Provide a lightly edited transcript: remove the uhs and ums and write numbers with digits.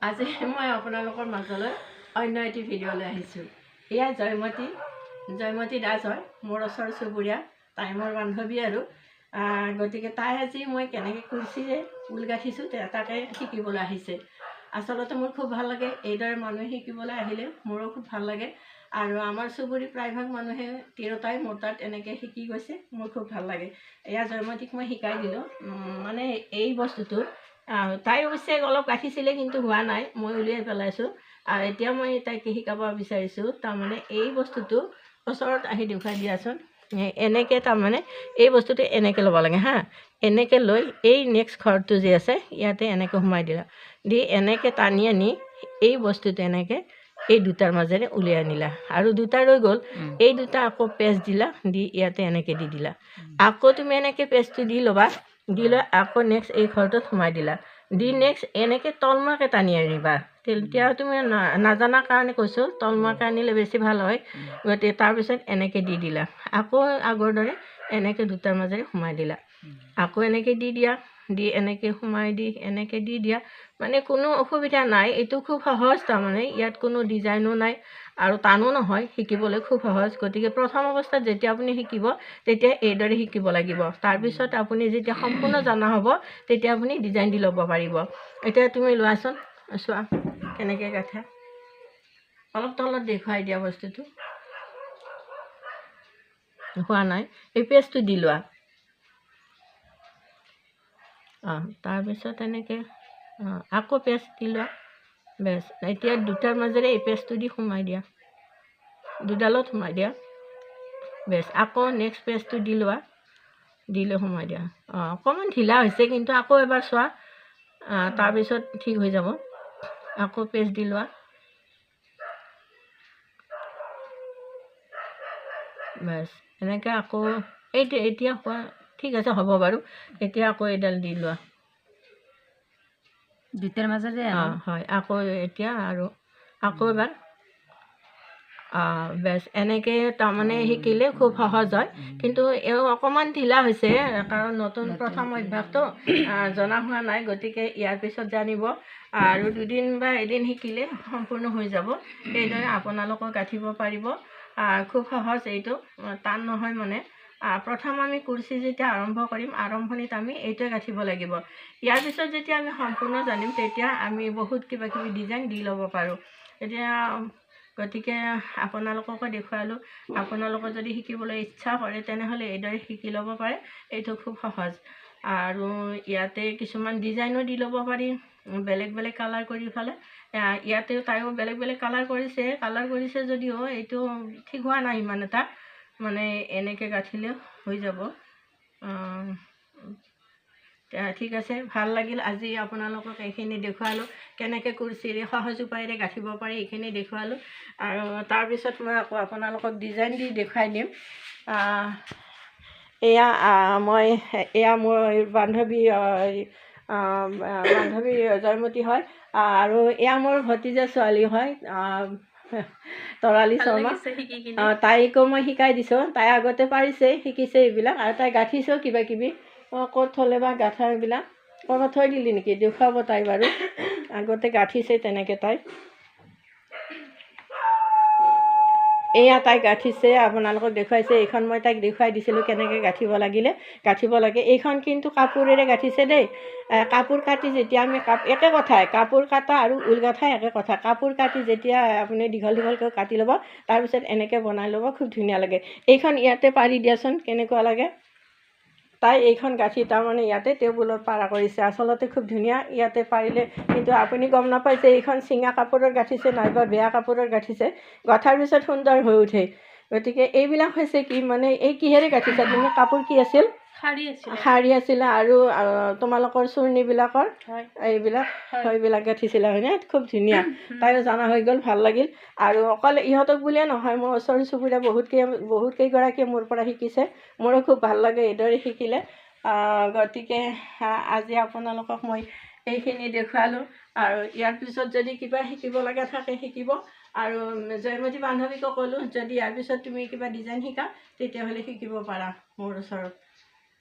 আজি মই আপোনালোকৰ মাজলৈ অন্য এটি ভিডিঅ'লৈ আহিছোঁ। এয়া জয়মতী দাস হয়, মোৰ ওচৰ চুবুৰীয়া, তাই মোৰ বান্ধৱী আৰু গতিকে তাই আজি মই কেনেকৈ কুৰ্চীৰে ঊল গাঁঠিছোঁ তাকে শিকিবলৈ আহিছে। আচলতে মোৰ খুব ভাল লাগে, এইদৰে মানুহে শিকিবলৈ আহিলে মোৰো খুব ভাল লাগে। আৰু আমাৰ চুবুৰী প্ৰায়ভাগ মানুহে তিৰোতাই মোৰ তাত এনেকৈ শিকি গৈছে, মোৰ খুব ভাল লাগে। এয়া জয়মতীক মই শিকাই দিলোঁ, মানে এই বস্তুটো তাই অৱশ্যে অলপ গাঁঠিছিলে কিন্তু হোৱা নাই, মই উলিয়াই পেলাইছোঁ। আৰু এতিয়া মই তাইক শিকাব বিচাৰিছোঁ, তাৰমানে এই বস্তুটো ওচৰত আহি দেখুৱাই দিয়াচোন। এনেকৈ তাৰমানে এই বস্তুটো এনেকৈ ল'ব লাগে হা, এনেকৈ লৈ এই নেক্সট ঘৰটো যে আছে ইয়াতে এনেকৈ সোমাই দিলা, দি এনেকৈ টানি আনি এই বস্তুটো এনেকৈ এই দুটাৰ মাজেৰে উলিয়াই আনিলা, আৰু দুটা ৰৈ গ'ল, এই দুটা আকৌ পেষ্ট দিলা, দি ইয়াতে এনেকৈ দি দিলা। আকৌ তুমি এনেকৈ পেষ্টটো দি ল'বা, দি লৈ আকৌ নেক্সট এই ঘৰটোত সোমাই দিলা, দি নেক্সট এনেকৈ তলমুৱাকৈ টানি আনিবা। তেতিয়া তুমি নাজানাৰ কাৰণে কৈছোঁ, তলমুৱাকৈ আনিলে বেছি ভাল হয়। গতিকে তাৰপিছত এনেকৈ দি দিলা, আকৌ আগৰ দৰে এনেকৈ দুটাৰ মাজেৰে সোমাই দিলা, আকৌ এনেকৈ দি দিয়া, দি এনেকৈ সোমাই দি এনেকৈ দি দিয়া। মানে কোনো অসুবিধা নাই, এইটো খুব সহজ, তাৰমানে ইয়াত কোনো ডিজাইনো নাই আৰু টানো নহয়, শিকিবলৈ খুব সহজ। গতিকে প্ৰথম অৱস্থাত যেতিয়া আপুনি শিকিব তেতিয়া এইদৰে শিকিব লাগিব। তাৰপিছত আপুনি যেতিয়া সম্পূৰ্ণ জনা হ'ব তেতিয়া আপুনি ডিজাইন দি ল'ব পাৰিব। এতিয়া তুমি লোৱাচোন, চোৱা কেনেকৈ গাঁঠা, অলপ তলত দেখুৱাই দিয়া বস্তুটো হোৱা নাই, এই পেষ্টটো দি লোৱা। তাৰপিছত এনেকৈ আকৌ পেষ্ট দি লোৱা, বেছ। এতিয়া দুটাৰ মাজেৰে এই পেষ্টটো দি সোমাই দিয়া, দুডালত সোমাই দিয়া, বেছ। আকৌ নেক্সট পেষ্টটো দি লোৱা, দি লৈ সোমাই দিয়া। অকণমান ঢিলা হৈছে কিন্তু আকৌ এবাৰ চোৱা, তাৰপিছত ঠিক হৈ যাব। আকৌ পেষ্ট দি লোৱা, বেছ। এনেকৈ আকৌ এইটো এতিয়া হোৱা ঠিক আছে, হ'ব বাৰু। এতিয়া আকৌ এইডাল দি লোৱা, দুটাৰ মাজতে হয়। আকৌ এতিয়া আৰু আকৌ এবাৰ, বেছ। এনেকৈ তাৰমানে শিকিলে খুব সহজ হয়, কিন্তু অকণমান ঢিলা হৈছে কাৰণ নতুন প্ৰথম অভ্যাসটো জনা হোৱা নাই। গতিকে ইয়াৰ পিছত জানিব, আৰু দুদিন বা এদিন শিকিলে সম্পূৰ্ণ হৈ যাব। সেইদৰে আপোনালোকক গাঁঠিব পাৰিব, খুব সহজ, এইটো টান নহয়। মানে প্ৰথম আমি কুৰ্চী যেতিয়া আৰম্ভ কৰিম, আৰম্ভণিত আমি এইটোৱে গাঁঠিব লাগিব। ইয়াৰ পিছত যেতিয়া আমি সম্পূৰ্ণ জানিম তেতিয়া আমি বহুত কিবা কিবি ডিজাইন দি ল'ব পাৰোঁ। এতিয়া গতিকে আপোনালোককো দেখুৱালোঁ, আপোনালোকৰ যদি শিকিবলৈ ইচ্ছা কৰে তেনেহ'লে এইদৰে শিকি ল'ব পাৰে, এইটো খুব সহজ। আৰু ইয়াতে কিছুমান ডিজাইনো দি ল'ব পাৰি, বেলেগ বেলেগ কালাৰ কৰি পেলাই। ইয়াতেও তাইও বেলেগ বেলেগ কালাৰ কৰিছে যদিও এইটো ঠিক হোৱা নাই ইমান এটা, মানে এনেকৈ গাঁঠিলেও হৈ যাব। ঠিক আছে, ভাল লাগিল আজি আপোনালোকক এইখিনি দেখুৱালোঁ, কেনেকৈ কুৰ্চীৰে সহজ উপায়েৰে গাঁঠিব পাৰি এইখিনি দেখুৱালোঁ। আৰু তাৰপিছত মই আকৌ আপোনালোকক ডিজাইন দি দেখুৱাই দিম। এয়া মোৰ বান্ধৱী জয়মতী হয়, আৰু এয়া মোৰ ভতিজা ছোৱালী হয়, তৰালী শৰ্মা। তাইকো মই শিকাই দিছোঁ, তাই আগতে পাৰিছে, শিকিছে এইবিলাক, আৰু তাই গাঁঠিছেও কিবা কিবি। ক'ত থ'লে বা গাঁঠা এইবিলাক, ক'ৰবাত থৈ দিলি নেকি, দেখুৱাব তাই বাৰু। আগতে গাঁঠিছে তেনেকৈ তাই, এয়া তাই গাঁঠিছে, আপোনালোকক দেখুৱাইছে। এইখন মই তাইক দেখুৱাই দিছিলোঁ কেনেকৈ গাঁঠিব লাগে। এইখন কিন্তু কাপোৰেৰে গাঁঠিছে দেই। কাপোৰ কাটি যেতিয়া আমি একে কথাই, কাপোৰ কাটা আৰু ঊল গাঁঠা একে কথা। কাপোৰ কাটি যেতিয়া আপুনি দীঘল দীঘলকৈ কাটি ল'ব, তাৰপিছত এনেকৈ বনাই ল'ব, খুব ধুনীয়া লাগে। এইখন ইয়াতে পাৰি দিয়াচোন কেনেকুৱা লাগে। তাই এইখন গাঁঠি তাৰমানে ইয়াতে টেবুলত পাৰা কৰিছে, আচলতে খুব ধুনীয়া। ইয়াতে পাৰিলে কিন্তু আপুনি গম নাপায় যে এইখন চিঙা কাপোৰত গাঁঠিছে নাইবা বেয়া কাপোৰত গাঁঠিছে, গঁঠাৰ পিছত সুন্দৰ হৈ উঠে। গতিকে এইবিলাক হৈছে কি, মানে এই কিহেৰে গাঁঠিছা তুমি, কাপোৰ কি আছিল? শাৰী আছিলে, আৰু তোমালোকৰ চুৰ্ণিবিলাকৰ এইবিলাক গাঁঠিছিলা হয়নে? খুব ধুনীয়া, তাইও জনা হৈ গ'ল, ভাল লাগিল। আৰু অকল ইহঁতক বুলিয়ে নহয়, মোৰ ওচৰ চুবুৰীয়া বহুত কেইগৰাকীয়ে মোৰ পৰা শিকিছে, মোৰো খুব ভাল লাগে এইদৰে শিকিলে। গতিকে আজি আপোনালোকক মই এইখিনি দেখুৱালোঁ, আৰু ইয়াৰ পিছত যদি কিবা শিকিব লগা থাকে শিকিব। আৰু জয়মতী বান্ধৱীকো ক'লোঁ, যদি ইয়াৰ পিছত তুমি কিবা ডিজাইন শিকা তেতিয়াহ'লে শিকিব পাৰা মোৰ ওচৰত।